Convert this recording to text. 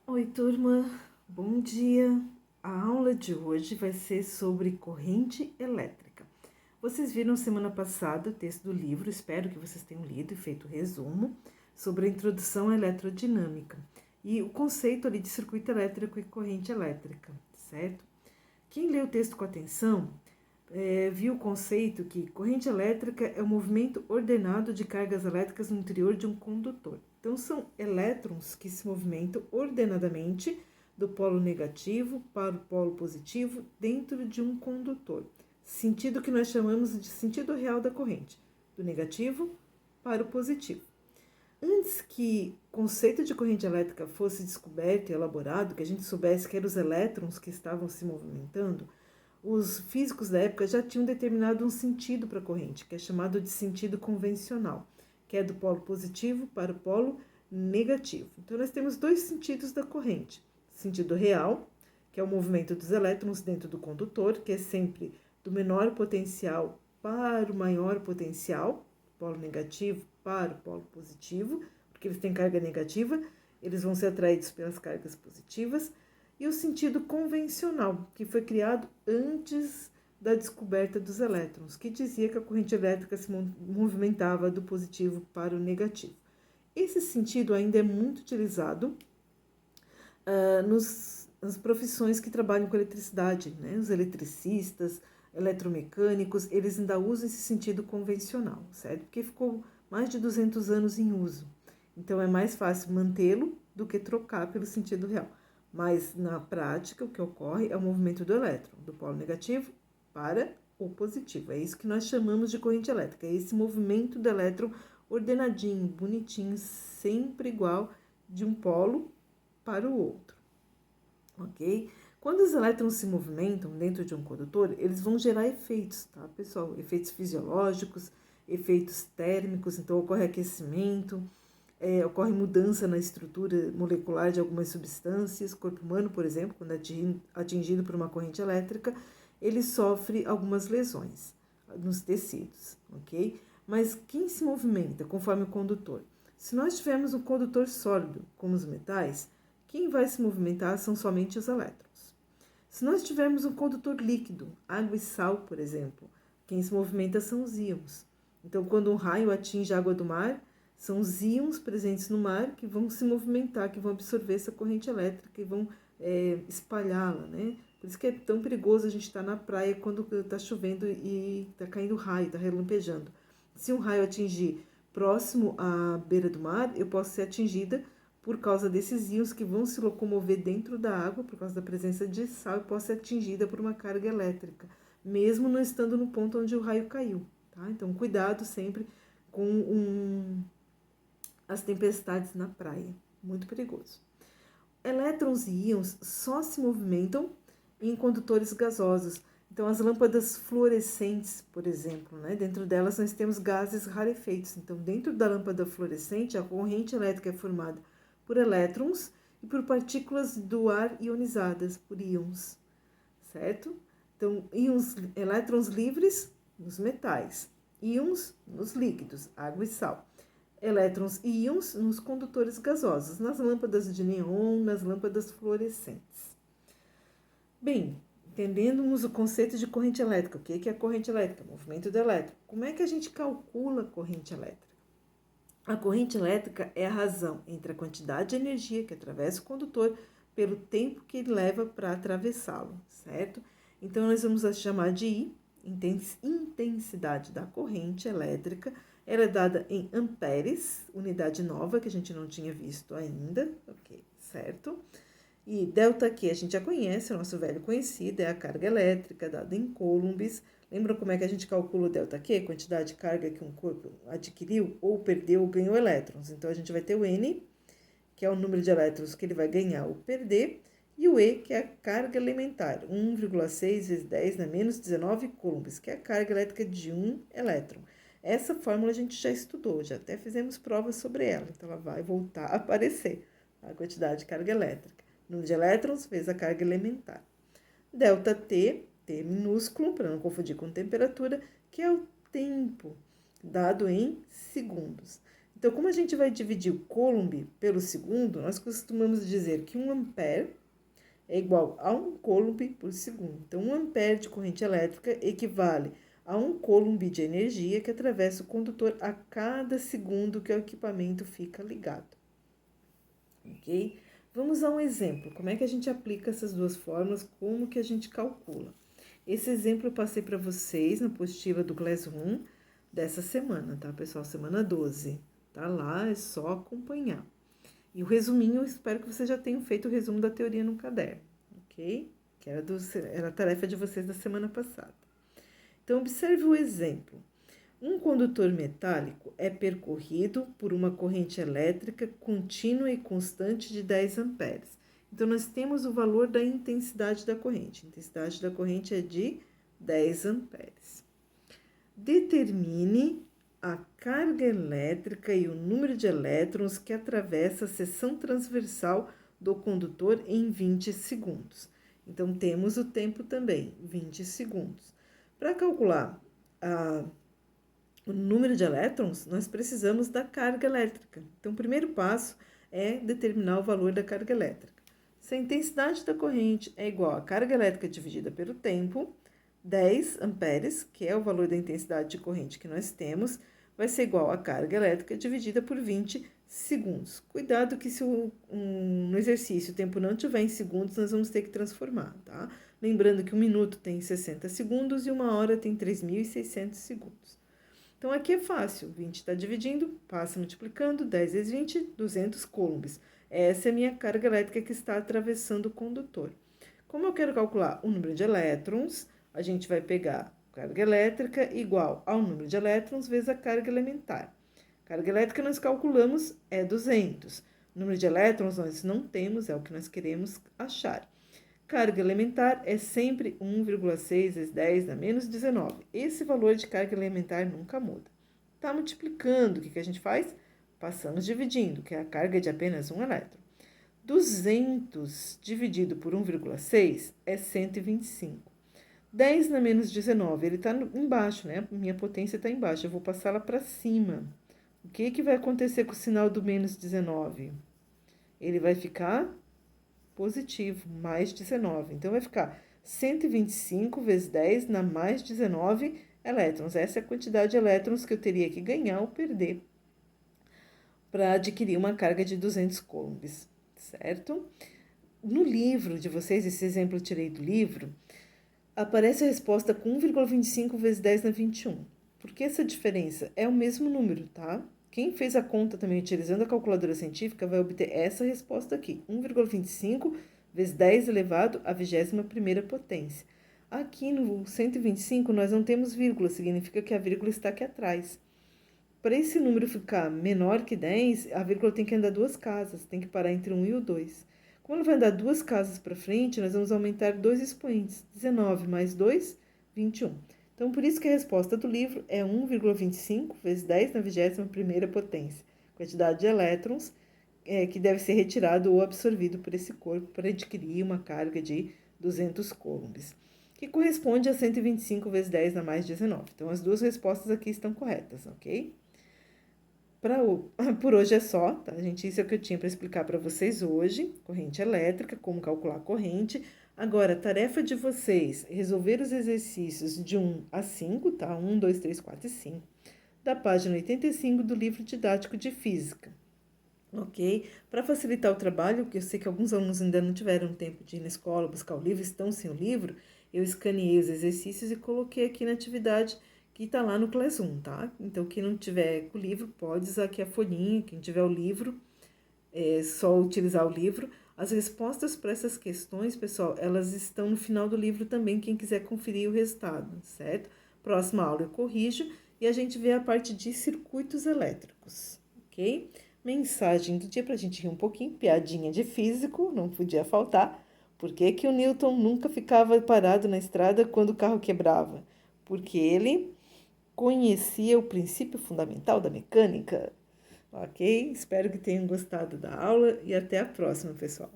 Oi, turma, bom dia. A aula de hoje vai ser sobre corrente elétrica. Vocês viram semana passada o texto do livro, espero que vocês tenham lido e feito o resumo sobre a introdução à eletrodinâmica e o conceito ali de circuito elétrico e corrente elétrica, certo? Quem lê o texto com atenção viu o conceito que corrente elétrica é o movimento ordenado de cargas elétricas no interior de um condutor. Então, são elétrons que se movimentam ordenadamente do polo negativo para o polo positivo dentro de um condutor. Sentido que nós chamamos de sentido real da corrente, do negativo para o positivo. Antes que o conceito de corrente elétrica fosse descoberto e elaborado, que a gente soubesse que eram os elétrons que estavam se movimentando, os físicos da época já tinham determinado um sentido para a corrente, que é chamado de sentido convencional, que é do polo positivo para o polo negativo. Então, nós temos dois sentidos da corrente. Sentido real, que é o movimento dos elétrons dentro do condutor, que é sempre do menor potencial para o maior potencial, polo negativo para o polo positivo, porque eles têm carga negativa, eles vão ser atraídos pelas cargas positivas, e o sentido convencional, que foi criado antes da descoberta dos elétrons, que dizia que a corrente elétrica se movimentava do positivo para o negativo. Esse sentido ainda é muito utilizado nas profissões que trabalham com eletricidade, né? Os eletricistas, eletromecânicos, eles ainda usam esse sentido convencional, certo? Porque ficou mais de 200 anos em uso. Então, é mais fácil mantê-lo do que trocar pelo sentido real. Mas, na prática, o que ocorre é o movimento do elétron, do polo negativo para o positivo. É isso que nós chamamos de corrente elétrica. É esse movimento do elétron ordenadinho, bonitinho, sempre igual de um polo para o outro, ok? Quando os elétrons se movimentam dentro de um condutor, eles vão gerar efeitos, tá, pessoal? Efeitos fisiológicos, efeitos térmicos, então ocorre aquecimento, ocorre mudança na estrutura molecular de algumas substâncias. O corpo humano, por exemplo, quando é atingido por uma corrente elétrica, ele sofre algumas lesões nos tecidos, ok? Mas quem se movimenta conforme o condutor? Se nós tivermos um condutor sólido, como os metais, quem vai se movimentar são somente os elétrons. Se nós tivermos um condutor líquido, água e sal, por exemplo, quem se movimenta são os íons. Então, quando um raio atinge a água do mar, são os íons presentes no mar que vão se movimentar, que vão absorver essa corrente elétrica e vão espalhá-la, né? Por isso que é tão perigoso a gente estar na praia quando está chovendo e está caindo raio, está relampejando. Se um raio atingir próximo à beira do mar, eu posso ser atingida por causa desses íons que vão se locomover dentro da água, por causa da presença de sal, e posso ser atingida por uma carga elétrica, mesmo não estando no ponto onde o raio caiu, tá? Então, cuidado sempre com as tempestades na praia, muito perigoso. Elétrons e íons só se movimentam em condutores gasosos. Então, as lâmpadas fluorescentes, por exemplo, né? Dentro delas nós temos gases rarefeitos. Então, dentro da lâmpada fluorescente, a corrente elétrica é formada por elétrons e por partículas do ar ionizadas, por íons, certo? Então, elétrons livres nos metais, íons nos líquidos, água e sal. Elétrons e íons nos condutores gasosos, nas lâmpadas de neon, nas lâmpadas fluorescentes. Bem, entendemos o conceito de corrente elétrica. O que é a corrente elétrica? Movimento do elétron. Como é que a gente calcula a corrente elétrica? A corrente elétrica é a razão entre a quantidade de energia que atravessa o condutor pelo tempo que ele leva para atravessá-lo, certo? Então, nós vamos chamar de I, intensidade da corrente elétrica. Ela é dada em amperes, unidade nova que a gente não tinha visto ainda, ok, certo? E ΔQ a gente já conhece, o nosso velho conhecido, é a carga elétrica dada em coulombs. Lembra como é que a gente calcula o ΔQ? Quantidade de carga que um corpo adquiriu, ou perdeu, ou ganhou elétrons. Então, a gente vai ter o N, que é o número de elétrons que ele vai ganhar ou perder, e o E, que é a carga elementar, 1,6 vezes 10 na menos 19 coulombs, que é a carga elétrica de um elétron. Essa fórmula a gente já estudou, já até fizemos provas sobre ela, então ela vai voltar a aparecer, a quantidade de carga elétrica. Número de elétrons vezes a carga elementar. ΔT, T minúsculo, para não confundir com temperatura, que é o tempo, dado em segundos. Então, como a gente vai dividir o Coulomb pelo segundo, nós costumamos dizer que 1 ampere é igual a 1 Coulomb por segundo. Então, 1 ampere de corrente elétrica equivale a 1 Coulomb de energia que atravessa o condutor a cada segundo que o equipamento fica ligado. Ok? Vamos a um exemplo. Como é que a gente aplica essas duas fórmulas? Como que a gente calcula? Esse exemplo eu passei para vocês na apostila do Classroom dessa semana, tá, pessoal? Semana 12. Tá lá, é só acompanhar. E o resuminho, eu espero que vocês já tenham feito o resumo da teoria no caderno, ok? Que era a tarefa de vocês da semana passada. Então, observe o exemplo. Um condutor metálico é percorrido por uma corrente elétrica contínua e constante de 10 amperes. Então, nós temos o valor da intensidade da corrente. A intensidade da corrente é de 10 amperes. Determine a carga elétrica e o número de elétrons que atravessa a seção transversal do condutor em 20 segundos. Então, temos o tempo também, 20 segundos. Para calcular o número de elétrons, nós precisamos da carga elétrica. Então, o primeiro passo é determinar o valor da carga elétrica. Se a intensidade da corrente é igual à carga elétrica dividida pelo tempo, 10 amperes, que é o valor da intensidade de corrente que nós temos, vai ser igual à carga elétrica dividida por 20 segundos. Cuidado que se no exercício o tempo não tiver em segundos, nós vamos ter que transformar, tá? Lembrando que 1 minuto tem 60 segundos e 1 hora tem 3.600 segundos. Então, aqui é fácil. 20 está dividindo, passa multiplicando, 10 vezes 20, 200 coulombs. Essa é a minha carga elétrica que está atravessando o condutor. Como eu quero calcular o número de elétrons, a gente vai pegar carga elétrica igual ao número de elétrons vezes a carga elementar. Carga elétrica nós calculamos é 200. O número de elétrons nós não temos, é o que nós queremos achar. Carga elementar é sempre 1,6 vezes 10 dá menos 19. Esse valor de carga elementar nunca muda. Está multiplicando, o que a gente faz? Passamos dividindo, que é a carga de apenas 1 elétron. 200 dividido por 1,6 é 125. 10 na menos 19, ele está embaixo, né? Minha potência está embaixo, eu vou passar ela para cima. O que vai acontecer com o sinal do menos 19? Ele vai ficar positivo, mais 19. Então, vai ficar 125 vezes 10 na mais 19 elétrons. Essa é a quantidade de elétrons que eu teria que ganhar ou perder para adquirir uma carga de 200 coulombs, certo? No livro de vocês, esse exemplo eu tirei do livro, aparece a resposta com 1,25 vezes 10 na 21. Por que essa diferença? É o mesmo número, tá? Quem fez a conta também utilizando a calculadora científica vai obter essa resposta aqui. 1,25 vezes 10 elevado à 21ª potência. Aqui no 125 nós não temos vírgula, significa que a vírgula está aqui atrás. Para esse número ficar menor que 10, a vírgula tem que andar 2 casas, tem que parar entre 1 e o 2. Como ela vai andar 2 casas para frente, nós vamos aumentar 2 expoentes. 19 mais 2, 21. Então, por isso que a resposta do livro é 1,25 vezes 10 na 21ª potência. Quantidade de elétrons que deve ser retirado ou absorvido por esse corpo para adquirir uma carga de 200 coulombs, que corresponde a 125 vezes 10 na mais 19. Então, as duas respostas aqui estão corretas, ok? Por hoje é só, tá, gente? Isso é o que eu tinha para explicar para vocês hoje. Corrente elétrica, como calcular a corrente. Agora, tarefa de vocês, resolver os exercícios de 1 a 5, tá? 1, 2, 3, 4 e 5, da página 85 do livro didático de física, ok? Para facilitar o trabalho, porque eu sei que alguns alunos ainda não tiveram tempo de ir na escola buscar o livro, estão sem o livro, eu escaneei os exercícios e coloquei aqui na atividade que está lá no Classroom, tá? Então, quem não tiver com o livro, pode usar aqui a folhinha. Quem tiver o livro, é só utilizar o livro. As respostas para essas questões, pessoal, elas estão no final do livro também, quem quiser conferir o resultado, certo? Próxima aula eu corrijo e a gente vê a parte de circuitos elétricos, ok? Mensagem do dia para a gente rir um pouquinho, piadinha de físico, não podia faltar. Por que que o Newton nunca ficava parado na estrada quando o carro quebrava? Porque ele conhecia o princípio fundamental da mecânica. Ok? Espero que tenham gostado da aula e até a próxima, pessoal.